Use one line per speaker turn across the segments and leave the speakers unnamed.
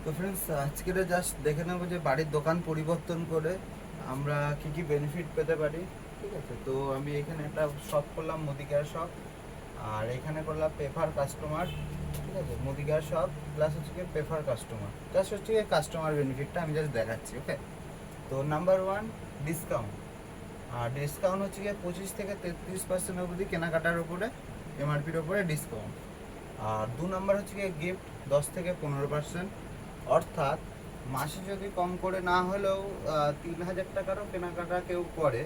তো ফ্রেন্ডস, আজকে জাস্ট দেখে নেবো যে বাড়ির দোকান পরিবর্তন করে আমরা কি কি বেনিফিট পেতে পারি। ঠিক আছে, তো আমি এখানে একটা শপ করলাম, মুদিকেয়ার শপ। আর এখানে করলাম পেপার কাস্টমার। ঠিক আছে, মুদিকেয়ার শপ প্লাস হচ্ছে কি পেপার কাস্টমার, জাস্ট হচ্ছে কি কাস্টমার বেনিফিটটা আমি জাস্ট দেখাচ্ছি। ওকে, তো নাম্বার 1, ডিসকাউন্ট। আর ডিসকাউন্ট হচ্ছে গিয়ে 25 থেকে 33% অবধি কেনাকাটার উপরে, এমআরপির উপরে ডিসকাউন্ট। আর 2 নাম্বার হচ্ছে গিয়ে গিফট 10 থেকে 15%। অর্থাৎ মাসে যদি কম করে না হলেও 3,000 টাকারও কেনাকাটা কেউ করে,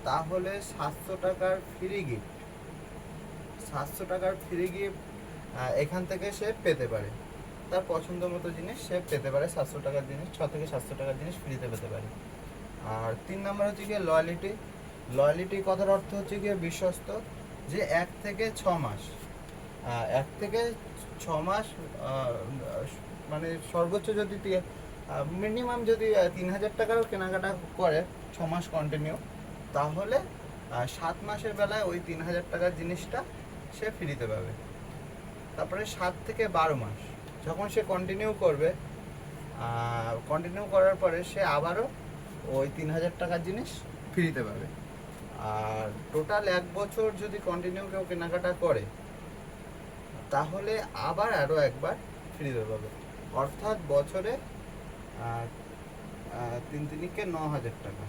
তাহলে 700 টাকার ফ্রি গিফট, 700 টাকার ফ্রি গিফট এখান থেকে সে পেতে পারে। তার পছন্দ মতো জিনিস সে পেতে পারে, 700 টাকার জিনিস, 6 থেকে 700 টাকার জিনিস ফ্রিতে পেতে পারে। আর 3 নাম্বার হচ্ছে গিয়ে লয়ালিটি। লয়ালিটি কথার অর্থ হচ্ছে গিয়ে বিশ্বস্ত, যে 1 থেকে 6 মাস, 1 থেকে 6 মাস, মানে সর্বোচ্চ যদি মিনিমাম যদি 3,000 টাকারও কেনাকাটা করে 6 মাস কন্টিনিউ, তাহলে 7 মাসের বেলায় ওই 3,000 টাকার জিনিসটা সে ফ্রিতে পাবে। তারপরে 7 থেকে 12 মাস যখন সে কন্টিনিউ করবে, কন্টিনিউ করার পরে সে আবারও ওই 3,000 টাকার জিনিস ফ্রিতে পাবে। আর টোটাল 1 বছর যদি কন্টিনিউ কেউ কেনাকাটা করে, তাহলে আবার আরও একবার ফ্রিতে পাবে। অর্থাৎ বছরে 3 তিনিকে 9,000 টাকা,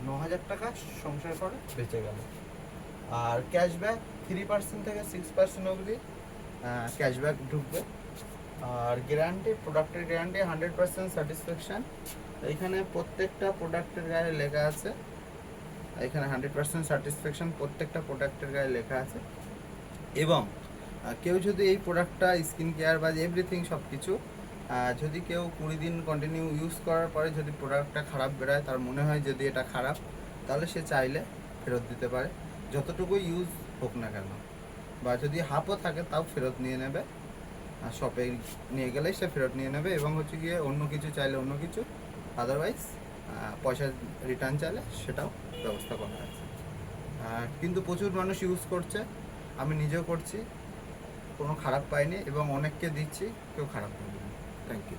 9,000 টাকা সংসার করে বেঁচে গেল। আর ক্যাশব্যাক 3% থেকে 6% অবধি ক্যাশব্যাক ঢুকবে। আর গ্যারান্টি, প্রোডাক্টের গ্যারান্টি 100% স্যাটিসফ্যাকশান। এখানে প্রত্যেকটা প্রোডাক্টের গায়ে লেখা আছে, এখানে 100% স্যাটিসফ্যাকশান প্রত্যেকটা প্রোডাক্টের গায়ে লেখা আছে। এবং কেউ যদি এই প্রোডাক্টটা, স্কিন কেয়ার বা এভরিথিং সব কিছু, যদি কেউ 20 দিন কন্টিনিউ ইউজ করার পরে যদি প্রোডাক্টটা খারাপ বেরোয়, তার মনে হয় যদি এটা খারাপ, তাহলে সে চাইলে ফেরত দিতে পারে, যতটুকু ইউজ হোক না কেন। বা যদি হাফও থাকে তাও ফেরত নিয়ে নেবে, শপে নিয়ে গেলেই সে ফেরত নিয়ে নেবে। এবং হচ্ছে গিয়ে অন্য কিছু চাইলে অন্য কিছু, আদারওয়াইজ পয়সা রিটার্ন চাইলে সেটাও ব্যবস্থা করা আছে। কিন্তু প্রচুর মানুষ ইউজ করছে, আমি নিজেও করছি, কোনো খারাপ পাইনি এবং অনেককে দিচ্ছি, কেউ খারাপ পাইনি। Thank you.